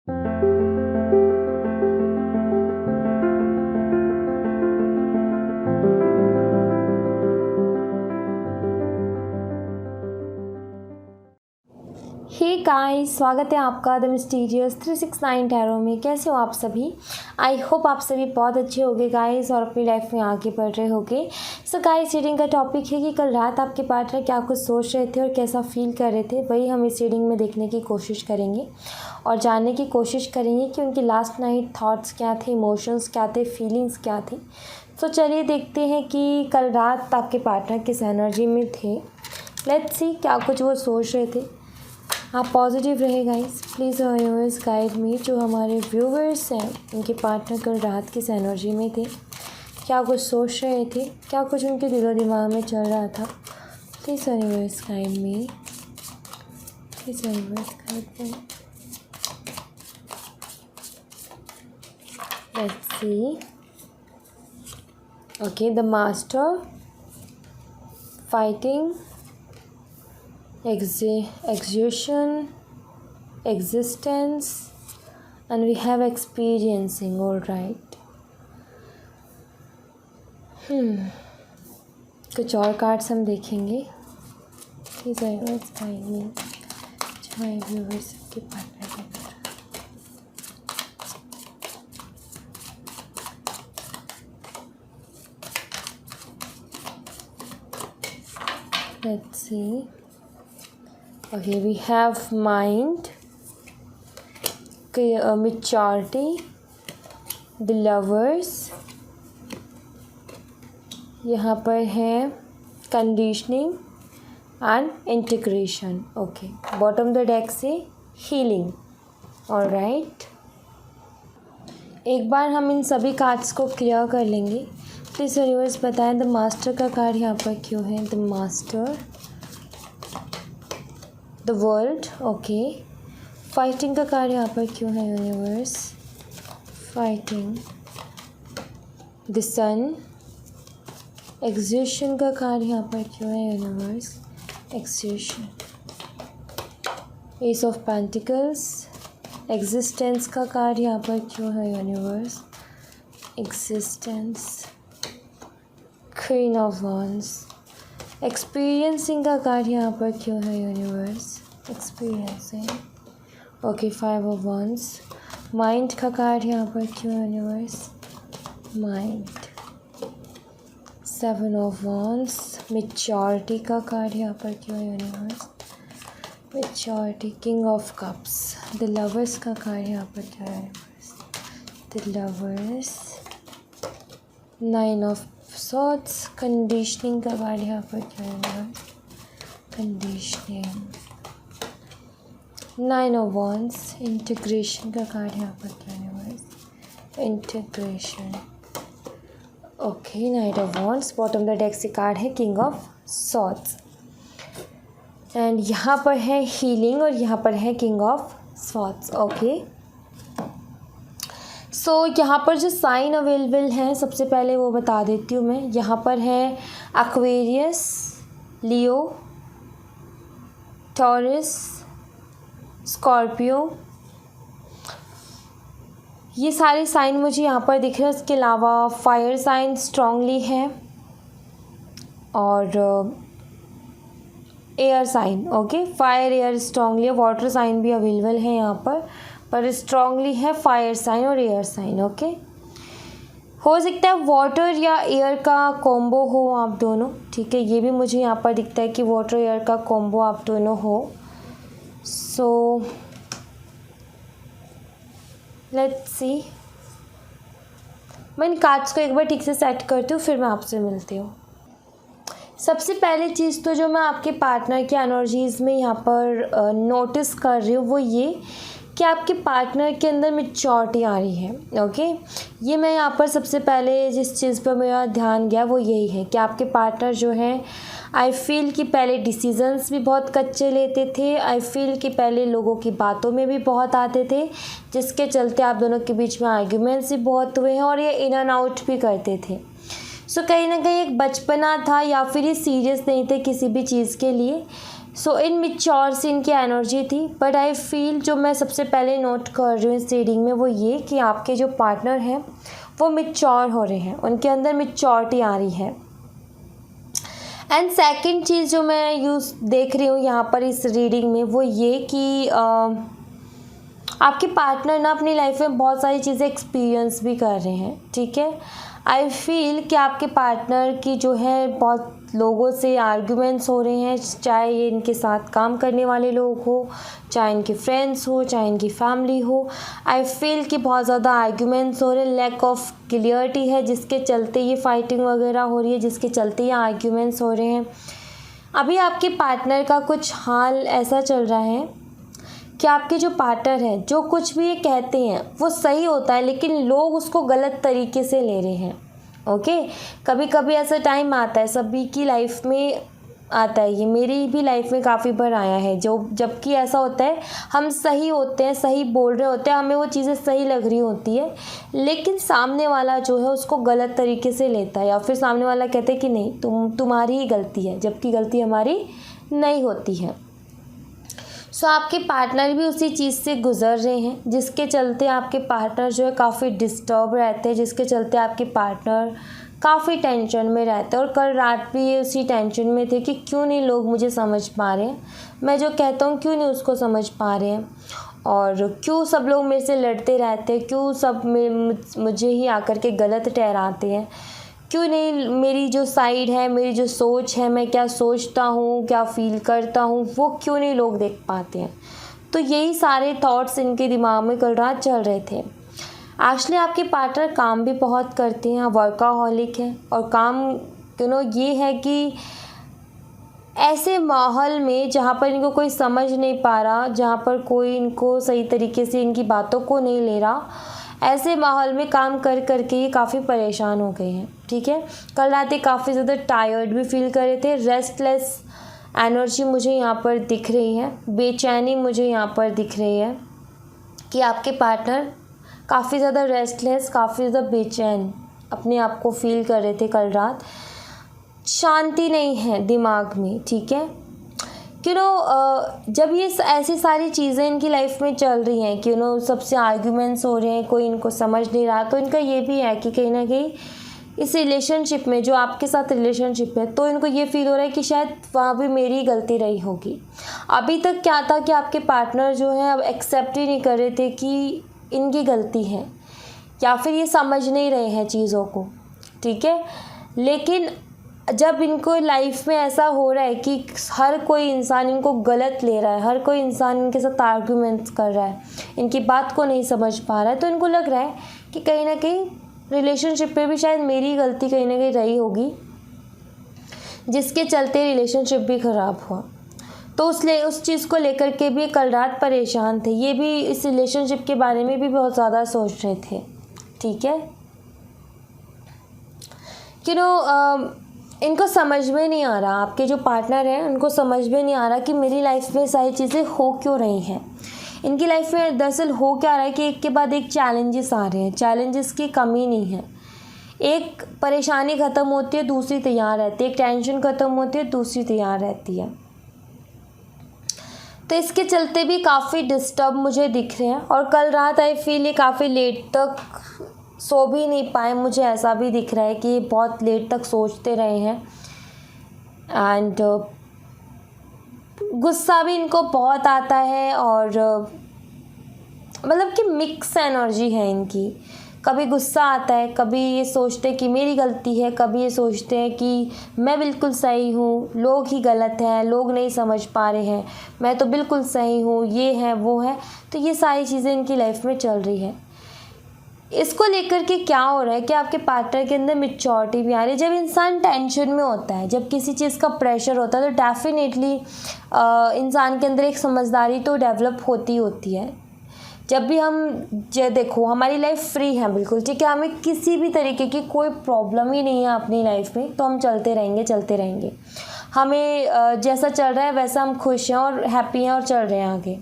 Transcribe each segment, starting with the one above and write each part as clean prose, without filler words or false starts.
Hey guys, स्वागत है आपका द मिस्टीरियस 369 टैरो में। कैसे हो आप सभी? आई होप आप सभी बहुत अच्छे होंगे गाइस और अपनी लाइफ में आगे बढ़ रहे होंगे। सो गाइस, रीडिंग का टॉपिक है कि कल रात आपके पार्टनर क्या कुछ सोच रहे थे और कैसा फील कर रहे थे, वही हम इस रीडिंग में देखने की कोशिश करेंगे और जानने की कोशिश करेंगे कि उनकी लास्ट नाइट थॉट्स क्या थे, इमोशंस क्या थे, फीलिंग्स क्या थी। तो चलिए देखते हैं कि कल रात आपके पार्टनर किस एनर्जी में थे। लेट्स सी क्या कुछ वो सोच रहे थे। आप पॉजिटिव रहे guys, please universe guide me. जो हमारे व्यूवर्स हैं उनके पार्टनर कल रात किस एनर्जी में थे, क्या कुछ सोच रहे थे, क्या कुछ उनके दिलो दिमाग में चल रहा था। Please universe guide me, please universe guide me. Let's see. Okay, the master, fighting, exertion, existence, and we have experiencing. All right. कुछ और कार्ड्स हम देखेंगे। Please viewers guide me. My viewers के partner let's see. Okay, we have mind, maturity, the lovers, यहाँ पर है conditioning and integration. Okay, bottom the deck से healing. All right. एक बार हम इन सभी कार्ड्स को क्लियर कर लेंगे। प्लीज़ यूनिवर्स बताएं द मास्टर का कार्ड यहाँ पर क्यों है। The master, the world, okay. Fighting का कार्ड यहाँ पर क्यों है universe. Fighting, the sun, exertion का कार्ड यहाँ पर क्यों है universe. Exertion, ace of pentacles, existence का कार्ड यहाँ पर क्यों है universe. Existence, queen of wands, experiencing का कार्ड यहाँ पर क्यों है universe. Experiencing, okay. 5 of wands, mind का कार्ड यहाँ पर क्यों है universe. Mind, 7 of wands, maturity का कार्ड यहाँ पर क्यों है universe. Maturity, king of cups, the lovers का कार्ड यहाँ पर क्या है universe. The lovers, 9 of swords, conditioning का कार्ड यहाँ पर क्या है। कंडीशनिंग, 9 ऑफ वॉन्ड्स, इंटीग्रेशन का कार्ड यहाँ पर क्या है। Integration, okay. 9 of wands, bottom the deck से कार्ड है किंग ऑफ सॉर्ट्स एंड यहाँ पर है हीलिंग और यहाँ पर है किंग ऑफ सॉर्ट्स, ओके। सो यहाँ पर जो साइन अवेलेबल हैं सबसे पहले वो बता देती हूँ मैं। यहाँ पर है एक्वेरियस, लियो, टॉरस, स्कॉर्पियो, ये सारे साइन मुझे यहाँ पर दिख रहे हैं। इसके अलावा फायर साइन स्ट्रांगली है और air sign, okay. Fire air strongly है, वाटर साइन भी अवेलेबल है यहाँ पर स्ट्रांगली है फायर साइन और एयर साइन, ओके। हो सकता है वाटर या एयर का कॉम्बो हो आप दोनों, ठीक है। ये भी मुझे यहाँ पर दिखता है कि वाटर एयर का कॉम्बो आप दोनों हो। So let's see. मैं इन कार्ड्स को एक बार ठीक से सेट करती हूँ, फिर मैं आपसे मिलती हूँ। सबसे पहले चीज़ तो जो मैं आपके पार्टनर की एनर्जीज़ में यहाँ पर नोटिस कर रही हूँ वो ये कि आपके पार्टनर के अंदर मैच्योरिटी आ रही है, ओके। ये मैं यहाँ पर सबसे पहले जिस चीज़ पर मेरा ध्यान गया वो यही है कि आपके पार्टनर जो हैं, आई फील कि पहले डिसीजंस भी बहुत कच्चे लेते थे। आई फील कि पहले लोगों की बातों में भी बहुत आते थे, जिसके चलते आप दोनों के बीच में आर्ग्यूमेंट्स भी बहुत हुए हैं और ये इन एंड आउट भी करते थे। सो कहीं ना कहीं एक बचपना था या फिर ये सीरियस नहीं थे किसी भी चीज़ के लिए। सो इनमेच्योर सी इनकी एनर्जी थी। बट आई फील जो मैं सबसे पहले नोट कर रही हूँ इस रीडिंग में वो ये कि आपके जो पार्टनर हैं वो मैच्योर हो रहे हैं, उनके अंदर मैच्योरिटी आ रही है। एंड सेकंड चीज़ जो मैं देख रही हूँ यहाँ पर इस रीडिंग में वो ये कि आपके पार्टनर ना अपनी लाइफ में बहुत सारी चीज़ें एक्सपीरियंस भी कर रहे हैं, ठीक है। आई फील कि आपके पार्टनर की जो है बहुत लोगों से आर्ग्यूमेंट्स हो रहे हैं, चाहे ये इनके साथ काम करने वाले लोग हो, चाहे इनके फ्रेंड्स हो, चाहे इनकी फैमिली हो। आई फील कि बहुत ज़्यादा आर्ग्यूमेंट्स हो रहे हैं, लैक ऑफ क्लियरिटी है जिसके चलते ये फाइटिंग वगैरह हो रही है, जिसके चलते ये आर्ग्यूमेंट्स हो रहे हैं। अभी आपके पार्टनर का कुछ हाल ऐसा चल रहा है कि आपके जो पार्टनर हैं जो कुछ भी ये कहते हैं वो सही होता है, लेकिन लोग उसको गलत तरीके से ले रहे हैं। ओके, कभी कभी ऐसा टाइम आता है, सभी की लाइफ में आता है, ये मेरी भी लाइफ में काफ़ी बार आया है, जबकि ऐसा होता है हम सही होते हैं, सही बोल रहे होते हैं, हमें वो चीज़ें सही लग रही होती है, लेकिन सामने वाला जो है उसको गलत तरीके से लेता है, या फिर सामने वाला कहते हैं कि नहीं तुम्हारी ही गलती है, जबकि गलती हमारी नहीं होती है। सो आपके पार्टनर भी उसी चीज़ से गुज़र रहे हैं, जिसके चलते आपके पार्टनर जो है काफ़ी डिस्टर्ब रहते हैं, जिसके चलते आपके पार्टनर काफ़ी टेंशन में रहते हैं। और कल रात भी ये उसी टेंशन में थे कि क्यों नहीं लोग मुझे समझ पा रहे हैं, मैं जो कहता हूँ क्यों नहीं उसको समझ पा रहे हैं, और क्यों सब लोग मेरे से लड़ते रहते हैं, क्यों सब मुझे ही आकर के गलत ठहराते हैं, क्यों नहीं मेरी जो साइड है, मेरी जो सोच है, मैं क्या सोचता हूँ, क्या फील करता हूँ, वो क्यों नहीं लोग देख पाते हैं। तो यही सारे थॉट्स इनके दिमाग में कल रात चल रहे थे। एक्चुअली आपके पार्टनर काम भी बहुत करते हैं, वर्काहॉलिक है, और काम ये है कि ऐसे माहौल में जहाँ पर इनको कोई समझ नहीं पा रहा, जहाँ पर कोई इनको सही तरीके से इनकी बातों को नहीं ले रहा, ऐसे माहौल में काम कर करके ये काफ़ी परेशान हो गए हैं, ठीक है। कल रात ये काफ़ी ज़्यादा टायर्ड भी फील कर रहे थे, रेस्टलेस एनर्जी मुझे यहाँ पर दिख रही है, बेचैनी मुझे यहाँ पर दिख रही है कि आपके पार्टनर काफ़ी ज़्यादा रेस्टलेस, काफ़ी ज़्यादा बेचैन अपने आप को फील कर रहे थे कल रात। शांति नहीं है दिमाग में, ठीक है। जब ये ऐसी सारी चीज़ें इनकी लाइफ में चल रही हैं कि सबसे आर्ग्यूमेंट्स हो रहे हैं, कोई इनको समझ नहीं रहा, तो इनका ये भी है कि कहीं ना कहीं इस रिलेशनशिप में, जो आपके साथ रिलेशनशिप है, तो इनको ये फील हो रहा है कि शायद वहाँ भी मेरी गलती रही होगी। अभी तक क्या था कि आपके पार्टनर जो है अब एक्सेप्ट ही नहीं कर रहे थे कि इनकी गलती है, या फिर ये समझ नहीं रहे हैं चीज़ों को, ठीक है। लेकिन जब इनको लाइफ में ऐसा हो रहा है कि हर कोई इंसान इनको गलत ले रहा है, हर कोई इंसान इनके साथ आर्ग्यूमेंट्स कर रहा है, इनकी बात को नहीं समझ पा रहा है, तो इनको लग रहा है कि कहीं ना कहीं रिलेशनशिप पे भी शायद मेरी गलती कहीं ना कहीं रही होगी, जिसके चलते रिलेशनशिप भी ख़राब हुआ। तो उस चीज़ को लेकर के भी कल रात परेशान थे, ये भी इस रिलेशनशिप के बारे में भी बहुत ज़्यादा सोच रहे थे, ठीक है। इनको समझ में नहीं आ रहा, आपके जो पार्टनर हैं उनको समझ में नहीं आ रहा कि मेरी लाइफ में सारी चीज़ें हो क्यों रही हैं। इनकी लाइफ में दरअसल हो क्या रहा है कि एक के बाद एक चैलेंजेस आ रहे हैं, चैलेंजेस की कमी नहीं है। एक परेशानी ख़त्म होती है, दूसरी तैयार रहती है, एक टेंशन ख़त्म होती है, दूसरी तैयार रहती है। तो इसके चलते भी काफ़ी डिस्टर्ब मुझे दिख रहे हैं, और कल रात आई फील ये काफ़ी लेट तक सो भी नहीं पाए, मुझे ऐसा भी दिख रहा है कि ये बहुत लेट तक सोचते रहे हैं। एंड गुस्सा भी इनको बहुत आता है, और मतलब कि मिक्स एनर्जी है इनकी। कभी गुस्सा आता है, कभी ये सोचते हैं कि मेरी गलती है, कभी ये सोचते हैं कि मैं बिल्कुल सही हूँ, लोग ही गलत हैं, लोग नहीं समझ पा रहे हैं, मैं तो बिल्कुल सही हूँ, ये है वो है। तो ये सारी चीज़ें इनकी लाइफ में चल रही है। इसको लेकर के क्या हो रहा है कि आपके पार्टनर के अंदर मैच्योरिटी भी आ रही है। जब इंसान टेंशन में होता है, जब किसी चीज़ का प्रेशर होता है, तो डेफिनेटली इंसान के अंदर एक समझदारी तो डेवलप होती है। जब भी हम देखो हमारी लाइफ फ्री है बिल्कुल, ठीक है, हमें किसी भी तरीके की कोई प्रॉब्लम ही नहीं है अपनी लाइफ में, तो हम चलते रहेंगे। हमें जैसा चल रहा है वैसा हम खुश हैं और हैप्पी हैं और चल रहे हैं आगे।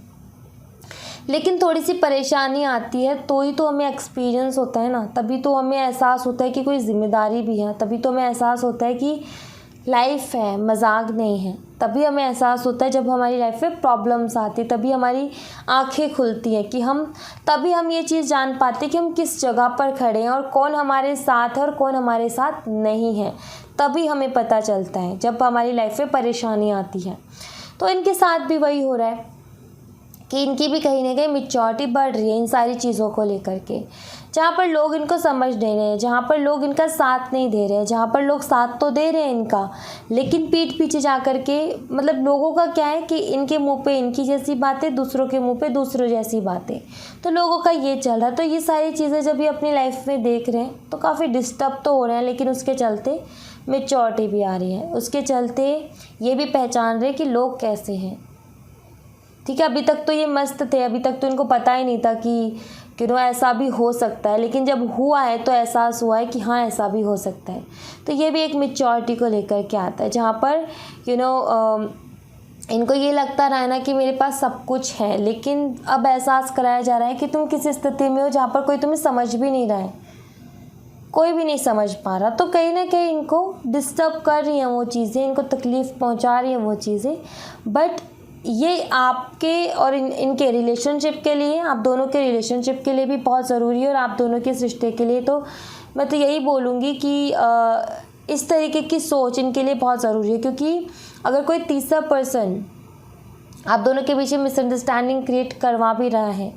लेकिन थोड़ी सी परेशानी आती है तो ही तो हमें एक्सपीरियंस होता है ना, तभी तो हमें एहसास होता है कि कोई ज़िम्मेदारी भी है, तभी तो हमें एहसास होता है कि लाइफ है, मजाक नहीं है। तभी हमें एहसास होता है जब हमारी लाइफ में प्रॉब्लम्स आती, तभी हमारी आंखें खुलती हैं कि तभी हम ये चीज़ जान पाते कि हम किस जगह पर खड़े हैं और कौन हमारे साथ है और कौन हमारे साथ नहीं है। तभी हमें पता चलता है जब हमारी लाइफ में परेशानी आती है। तो इनके साथ भी वही हो रहा है कि इनकी भी कहीं ना कहीं मैच्योरिटी बढ़ रही है इन सारी चीज़ों को लेकर के। जहाँ पर लोग इनको समझ नहीं रहे हैं, जहाँ पर लोग इनका साथ नहीं दे रहे हैं, जहाँ पर लोग साथ तो दे रहे हैं इनका, लेकिन पीठ पीछे जा कर के मतलब लोगों का क्या है कि इनके मुंह पे इनकी जैसी बातें, दूसरों के मुंह पे दूसरों जैसी बातें, तो लोगों का ये चल रहा है। तो ये सारी चीज़ें जब ये अपनी लाइफ में देख रहे हैं तो काफ़ी डिस्टर्ब तो हो रहे हैं, लेकिन उसके चलते मैच्योरिटी भी आ रही है, उसके चलते ये भी पहचान रहे कि लोग कैसे हैं। ठीक है, अभी तक तो ये मस्त थे, अभी तक तो इनको पता ही नहीं था कि ऐसा भी हो सकता है, लेकिन जब हुआ है तो एहसास हुआ है कि हाँ ऐसा भी हो सकता है। तो ये भी एक मैच्योरिटी को लेकर के आता है, जहाँ पर इनको ये लगता रहा है ना कि मेरे पास सब कुछ है, लेकिन अब एहसास कराया जा रहा है कि तुम किस स्थिति में हो जहाँ पर कोई तुम्हें समझ भी नहीं रहा है, कोई भी नहीं समझ पा रहा। तो कहीं ना कहीं इनको डिस्टर्ब कर रही हैं वो चीज़ें, इनको तकलीफ़ पहुँचा रही हैं वो चीज़ें, बट ये आपके और इनके रिलेशनशिप के लिए, आप दोनों के रिलेशनशिप के लिए भी बहुत ज़रूरी है, और आप दोनों के इस रिश्ते के लिए तो मैं तो यही बोलूँगी कि इस तरीके की सोच इनके लिए बहुत ज़रूरी है। क्योंकि अगर कोई तीसरा पर्सन आप दोनों के बीच में मिसअंडरस्टैंडिंग क्रिएट करवा भी रहा है,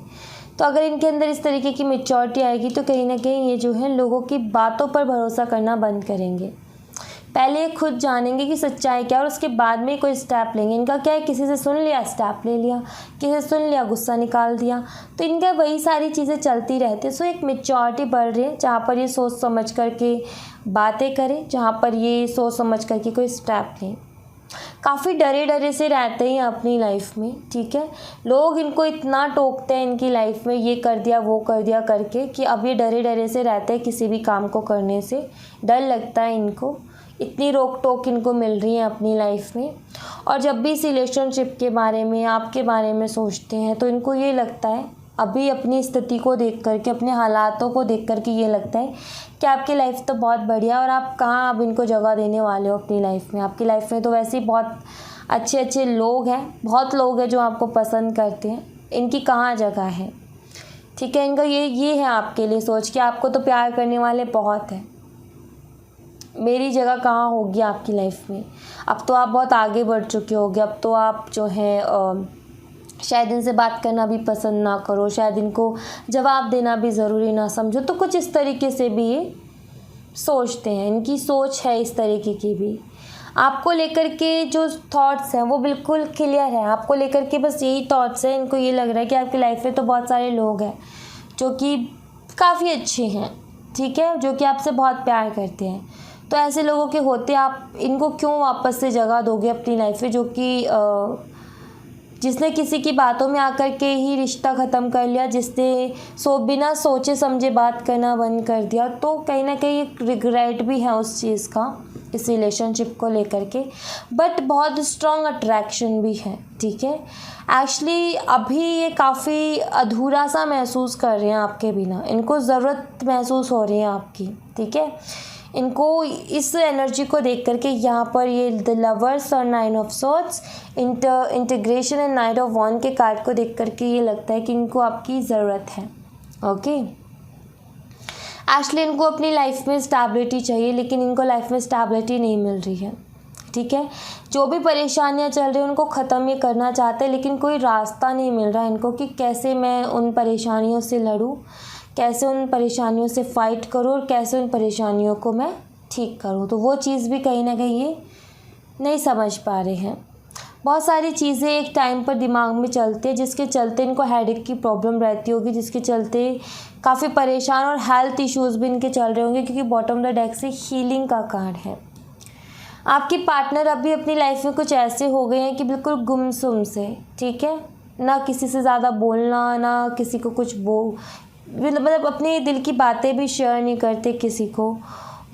तो अगर इनके अंदर इस तरीके की मैच्योरिटी आएगी तो कहीं ना कहीं ये जो है लोगों की बातों पर भरोसा करना बंद करेंगे। पहले खुद जानेंगे कि सच्चाई क्या है और उसके बाद में कोई स्टेप लेंगे। इनका क्या है, किसी से सुन लिया स्टेप ले लिया, किसी से सुन लिया गुस्सा निकाल दिया, तो इनका वही सारी चीज़ें चलती रहती है। सो एक मैच्योरिटी बढ़ रही है जहाँ पर ये सोच समझ करके बातें करें, जहाँ पर ये सोच समझ करके कोई स्टेप लें। काफ़ी डरे डरे से रहते हैं अपनी लाइफ में। ठीक है, लोग इनको इतना टोकते हैं इनकी लाइफ में, ये कर दिया वो कर दिया करके, कि अब ये डरे डरे से रहते हैं किसी भी काम को करने से। डर लगता है इनको, इतनी रोक टोक इनको मिल रही है अपनी लाइफ में। और जब भी इस रिलेशनशिप के बारे में, आपके बारे में सोचते हैं तो इनको ये लगता है, अभी अपनी स्थिति को देख करके, अपने हालातों को देख करके ये लगता है कि आपकी लाइफ तो बहुत बढ़िया, और आप कहाँ अब इनको जगह देने वाले हो अपनी लाइफ में। आपकी लाइफ में तो वैसे ही बहुत अच्छे अच्छे लोग हैं, बहुत लोग हैं जो आपको पसंद करते हैं, इनकी कहाँ जगह है। ठीक है, इनका ये है आपके लिए सोच कि आपको तो प्यार करने वाले बहुत हैं, मेरी जगह कहाँ होगी आपकी लाइफ में। अब तो आप बहुत आगे बढ़ चुके होगे, अब तो आप जो है शायद इनसे बात करना भी पसंद ना करो, शायद इनको जवाब देना भी ज़रूरी ना समझो। तो कुछ इस तरीके से भी ये सोचते हैं, इनकी सोच है इस तरीके की भी। आपको लेकर के जो थॉट्स हैं वो बिल्कुल क्लियर है, आपको लेकर के बस यही थॉट्स हैं। इनको ये लग रहा है कि आपकी लाइफ में तो बहुत सारे लोग हैं जो कि काफ़ी अच्छे हैं, ठीक है, जो कि आपसे बहुत प्यार करते हैं। तो ऐसे लोगों के होते आप इनको क्यों वापस से जगह दोगे अपनी लाइफ में, जो कि जिसने किसी की बातों में आकर के ही रिश्ता ख़त्म कर लिया, जिसने बिना सोचे समझे बात करना बंद कर दिया। तो कहीं ना कहीं एक रिग्रेट भी है उस चीज़ का, इस रिलेशनशिप को लेकर के, बट बहुत स्ट्रॉन्ग अट्रैक्शन भी है। ठीक है, एक्चुअली अभी ये काफ़ी अधूरा सा महसूस कर रहे हैं आपके बिना, इनको ज़रूरत महसूस हो रही है आपकी। ठीक है, इनको इस एनर्जी को देख करके यहाँ पर ये द लवर्स और 9 of swords, integration and knight of wand के कार्ड को देख करके ये लगता है कि इनको आपकी ज़रूरत है। ओके, एक्चुअली इनको अपनी लाइफ में स्टेबिलिटी चाहिए, लेकिन इनको लाइफ में स्टेबिलिटी नहीं मिल रही है। ठीक है, जो भी परेशानियाँ चल रही हैं उनको ख़त्म ये करना चाहते हैं, लेकिन कोई रास्ता नहीं मिल रहा है इनको कि कैसे मैं उन परेशानियों से लड़ूँ, कैसे उन परेशानियों से फ़ाइट करूँ और कैसे उन परेशानियों को मैं ठीक करूँ। तो वो चीज़ भी कहीं ना कहीं ये नहीं समझ पा रहे हैं। बहुत सारी चीज़ें एक टाइम पर दिमाग में चलती है, जिसके चलते इनको हेडेक की प्रॉब्लम रहती होगी, जिसके चलते काफ़ी परेशान और हेल्थ इश्यूज़ भी इनके चल रहे होंगे, क्योंकि बॉटम ऑफ द डेक से हीलिंग का कार्ड है। आपकी पार्टनर अभी अपनी लाइफ में कुछ ऐसे हो गए हैं कि बिल्कुल गुमसुम से, ठीक है, ना किसी से ज़्यादा बोलना, ना किसी को कुछ मतलब अपने दिल की बातें भी शेयर नहीं करते किसी को,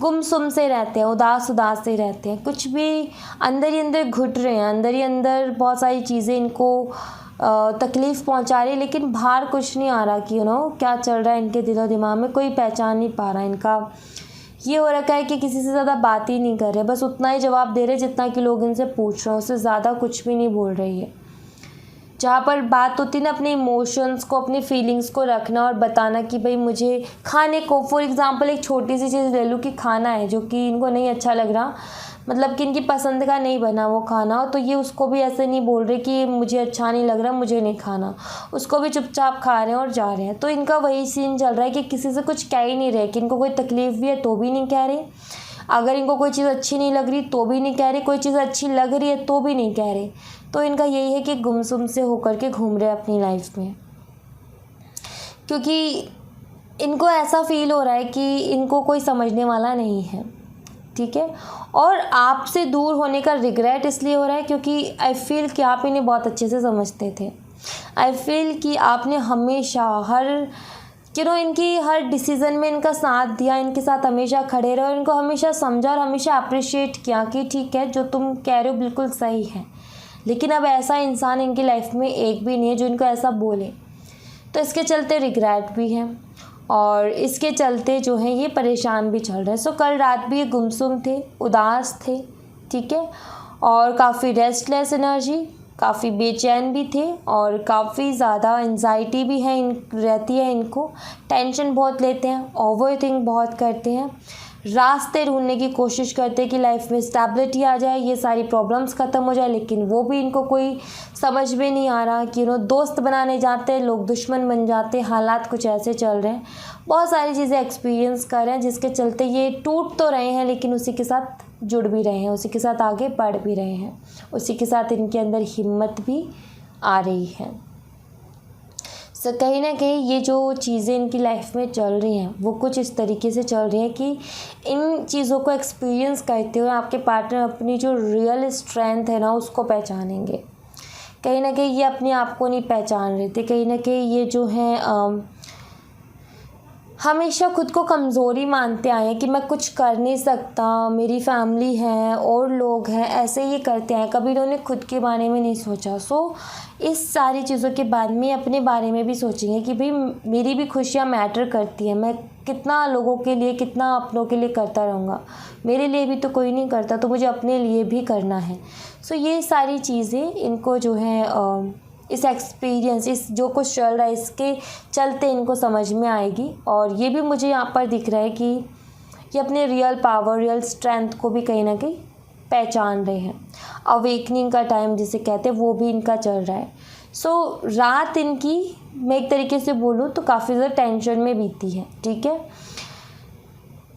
गुमसुम से रहते हैं, उदास से रहते हैं, कुछ भी अंदर ही अंदर घुट रहे हैं, अंदर ही अंदर बहुत सारी चीज़ें इनको तकलीफ़ पहुंचा रही है, लेकिन बाहर कुछ नहीं आ रहा कि क्या चल रहा है इनके दिलो दिमाग में, कोई पहचान नहीं पा रहा इनका ये हो रखा है कि किसी से ज़्यादा बात ही नहीं कर रहे, बस उतना ही जवाब दे रहे जितना कि लोग इनसे पूछ रहे हैं, उससे ज़्यादा कुछ भी नहीं बोल रही है। जहाँ पर बात होती है ना अपने इमोशंस को, अपनी फीलिंग्स को रखना और बताना कि भाई मुझे खाने को, फॉर एग्ज़ाम्पल एक छोटी सी चीज़ ले लूँ कि खाना है जो कि इनको नहीं अच्छा लग रहा, मतलब कि इनकी पसंद का नहीं बना वो खाना हो, तो ये उसको भी ऐसे नहीं बोल रहे कि मुझे अच्छा नहीं लग रहा, मुझे नहीं खाना, उसको भी चुपचाप खा रहे हैं और जा रहे हैं। तो इनका वही सीन चल रहा है कि किसी से कुछ कह ही नहीं रहे, कि इनको कोई तकलीफ़ भी है तो भी नहीं कह रहे, अगर इनको कोई चीज़ अच्छी नहीं लग रही तो भी नहीं कह रहे, कोई चीज़ अच्छी लग रही है तो भी नहीं कह रहे। तो इनका यही है कि गुमसुम से होकर के घूम रहे अपनी लाइफ में, क्योंकि इनको ऐसा फील हो रहा है कि इनको कोई समझने वाला नहीं है, ठीक है। और आपसे दूर होने का रिग्रेट इसलिए हो रहा है क्योंकि आई फील कि आप इन्हें बहुत अच्छे से समझते थे। आई फील कि आपने हमेशा इनकी हर डिसीज़न में इनका साथ दिया, इनके साथ हमेशा खड़े रहे और इनको हमेशा समझा और हमेशा अप्रिशिएट किया कि ठीक है जो तुम कह रहे हो बिल्कुल सही है। लेकिन अब ऐसा इंसान इनकी लाइफ में एक भी नहीं है जो इनको ऐसा बोले, तो इसके चलते रिग्रेट भी है और इसके चलते जो है ये परेशान भी चल रहे हैं। सो कल रात भी ये गुमसुम थे, उदास थे, ठीक है, और काफ़ी रेस्टलेस एनर्जी, काफ़ी बेचैन भी थे और काफ़ी ज़्यादा एंजाइटी भी है रहती है इनको, टेंशन बहुत लेते हैं, ओवरथिंक बहुत करते हैं, रास्ते ढूंढने की कोशिश करते हैं कि लाइफ में स्टेबिलिटी आ जाए, ये सारी प्रॉब्लम्स ख़त्म हो जाए, लेकिन वो भी इनको कोई समझ में नहीं आ रहा कि दोस्त बनाने जाते हैं लोग दुश्मन बन जाते हैं, हालात कुछ ऐसे चल रहे हैं, बहुत सारी चीज़ें एक्सपीरियंस कर रहे हैं जिसके चलते ये टूट तो रहे हैं लेकिन उसी के साथ जुड़ भी रहे हैं, उसी के साथ आगे बढ़ भी रहे हैं, उसी के साथ इनके अंदर हिम्मत भी आ रही है। सो कहीं ना कहीं ये जो चीज़ें इनकी लाइफ में चल रही हैं वो कुछ इस तरीके से चल रही हैं कि इन चीज़ों को एक्सपीरियंस करते हुए आपके पार्टनर अपनी जो रियल स्ट्रेंथ है ना उसको पहचानेंगे। कहीं ना कहीं ये अपने आप को नहीं पहचान रहे थे, कहीं ना कहीं ये जो है हमेशा खुद को कमज़ोरी मानते आए हैं कि मैं कुछ कर नहीं सकता, मेरी फैमिली है और लोग हैं, ऐसे ये करते हैं, कभी इन्होंने खुद के बारे में नहीं सोचा। सो इस सारी चीज़ों के बाद में अपने बारे में भी सोचेंगे कि भाई मेरी भी खुशियाँ मैटर करती हैं, मैं कितना लोगों के लिए, कितना अपनों के लिए करता रहूँगा, मेरे लिए भी तो कोई नहीं करता, तो मुझे अपने लिए भी करना है। सो ये सारी चीज़ें इनको जो है इस एक्सपीरियंस, इस जो कुछ चल रहा है इसके चलते इनको समझ में आएगी। और ये भी मुझे यहाँ पर दिख रहा है कि ये अपने रियल पावर, रियल स्ट्रेंथ को भी कहीं ना कहीं पहचान रहे हैं। अवेकनिंग का टाइम जिसे कहते हैं वो भी इनका चल रहा है। सो रात इनकी, मैं एक तरीके से बोलूँ तो काफ़ी ज़्यादा टेंशन में बीती है, ठीक है,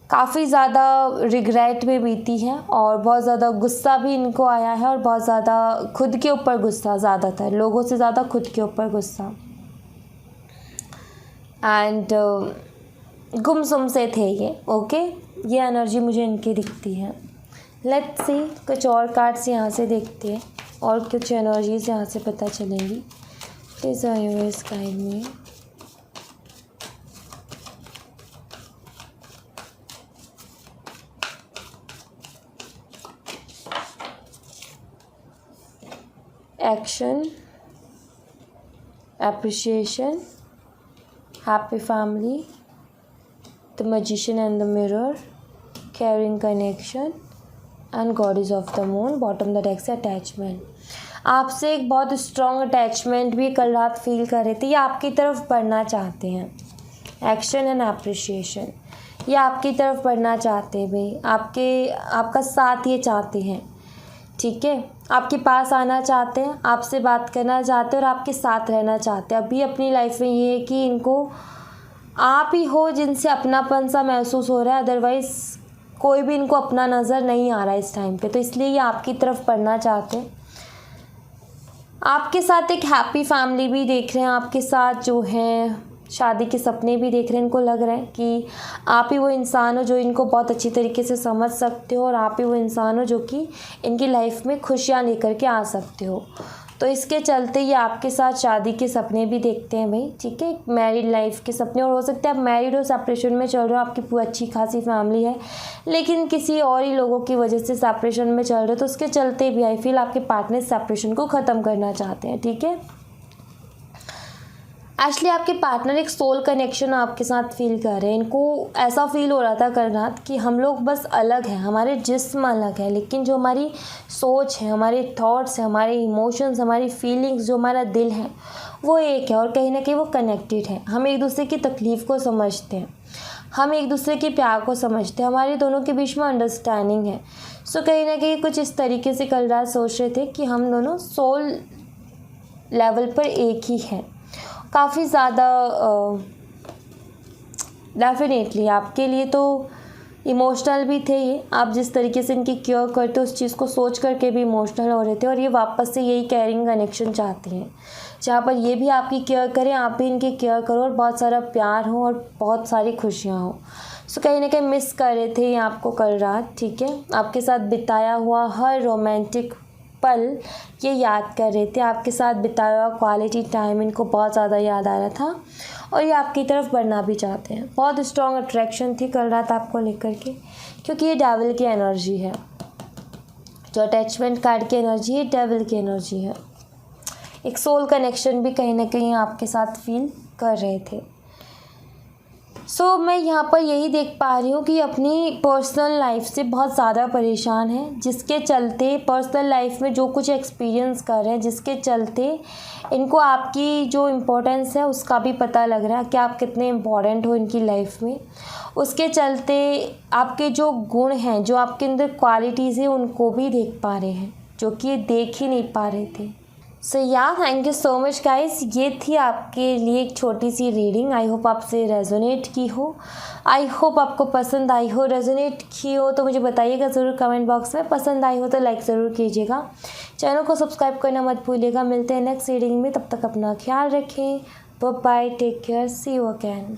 काफ़ी ज़्यादा रिग्रेट में बीती है और बहुत ज़्यादा गुस्सा भी इनको आया है और बहुत ज़्यादा खुद के ऊपर गुस्सा, ज़्यादातर लोगों से ज़्यादा खुद के ऊपर गुस्सा। एंड गुमसुम से थे ये, ओके, ये एनर्जी मुझे इनकी दिखती है। लेट्स सी कुछ और कार्ड्स यहाँ से देखते हैं और कुछ एनर्जीज यहाँ से पता चलेंगी। Please universe guide me. Action, appreciation, happy family, the magician and the mirror, caring connection and goddess of the moon, bottom the deck से attachment। आपसे एक बहुत स्ट्रॉन्ग अटैचमेंट भी कल रात फील कर रहे थे, ये आपकी तरफ बढ़ना चाहते हैं। एक्शन एंड अप्रिशिएशन, ये आपकी तरफ बढ़ना चाहते हैं भाई, आपका साथ ये चाहते हैं, ठीक है, आपके पास आना चाहते हैं, आपसे बात करना चाहते हैं और आपके साथ रहना चाहते हैं। अभी अपनी लाइफ में ये है कि इनको आप ही हो जिनसे अपनापन सा महसूस हो रहा है, अदरवाइज़ कोई भी इनको अपना नज़र नहीं आ रहा है इस टाइम पे, तो इसलिए ये आपकी तरफ बढ़ना चाहते हैं। आपके साथ एक हैप्पी फैमिली भी देख रहे हैं, आपके साथ जो है शादी के सपने भी देख रहे हैं। इनको लग रहा है कि आप ही वो इंसान हो जो इनको बहुत अच्छी तरीके से समझ सकते हो और आप ही वो इंसान हो जो कि इनकी लाइफ में खुशियाँ लेकर के आ सकते हो। तो इसके चलते ये आपके साथ शादी के सपने भी देखते हैं भाई, ठीक है, मैरिड लाइफ के सपने, और हो सकता है आप मैरिड हो, सेपरेशन में चल रहे हो, आपकी पूरी अच्छी खासी फैमिली है लेकिन किसी और ही लोगों की वजह से सेपरेशन में चल रहे हो, तो उसके चलते भी आई फील आपके पार्टनर सेपरेशन को ख़त्म करना चाहते हैं, ठीक है। एक्चुअली आपके पार्टनर एक सोल कनेक्शन आपके साथ फील कर रहे हैं। इनको ऐसा फील हो रहा था कल रात कि हम लोग बस अलग हैं, हमारे जिस्म अलग है, लेकिन जो हमारी सोच है, हमारे थॉट्स हैं, हमारे इमोशंस, हमारी फीलिंग्स, जो हमारा दिल है वो एक है और कहीं ना कहीं वो कनेक्टेड है। हम एक दूसरे की तकलीफ़ को समझते हैं, हम एक दूसरे के प्यार को समझते हैं, हमारे दोनों के बीच में अंडरस्टैंडिंग है। सो कहीं ना कहीं कुछ इस तरीके से कल रात सोच रहे थे कि हम दोनों सोल लेवल पर एक ही हैं। काफ़ी ज़्यादा डेफिनेटली आपके लिए तो इमोशनल भी थे ये। आप जिस तरीके से इनकी केयर करते हो उस चीज़ को सोच करके भी इमोशनल हो रहे थे और ये वापस से यही केयरिंग कनेक्शन चाहती हैं, जहाँ पर ये भी आपकी केयर करें, आप भी इनकी केयर करो और बहुत सारा प्यार हो और बहुत सारी खुशियाँ हो। सो कहीं ना कहीं मिस कर रहे थे ये आपको कल रात, ठीक है। आपके साथ बिताया हुआ हर रोमांटिक पल ये याद कर रहे थे, आपके साथ बिताया हुआ क्वालिटी टाइम इनको बहुत ज़्यादा याद आ रहा था और ये आपकी तरफ बढ़ना भी चाहते हैं। बहुत स्ट्रॉन्ग अट्रैक्शन थी कल रात आपको लेकर के, क्योंकि ये डेविल की एनर्जी है। जो अटैचमेंट कार्ड की एनर्जी है, डेविल की एनर्जी है। एक सोल कनेक्शन भी कहीं ना कहीं आपके साथ फील कर रहे थे। सो मैं यहाँ पर यही देख पा रही हूँ कि अपनी पर्सनल लाइफ से बहुत ज़्यादा परेशान है, जिसके चलते पर्सनल लाइफ में जो कुछ एक्सपीरियंस कर रहे हैं, जिसके चलते इनको आपकी जो इम्पोर्टेंस है उसका भी पता लग रहा है कि आप कितने इम्पोर्टेंट हो इनकी लाइफ में। उसके चलते आपके जो गुण हैं, जो आपके अंदर क्वालिटीज़ हैं, उनको भी देख पा रहे हैं, जो कि ये देख ही नहीं पा रहे थे। सो या thank you so much guys. ये थी आपके लिए एक छोटी सी रीडिंग। आई होप आपसे रेजोनेट की हो, आई होप आपको पसंद आई हो। रेजोनेट की हो तो मुझे बताइएगा ज़रूर कमेंट बॉक्स में। पसंद आई हो तो लाइक ज़रूर कीजिएगा, चैनल को सब्सक्राइब करना मत भूलिएगा। मिलते हैं नेक्स्ट रीडिंग में, तब तक अपना ख्याल रखें। Bye bye, take care, see you again.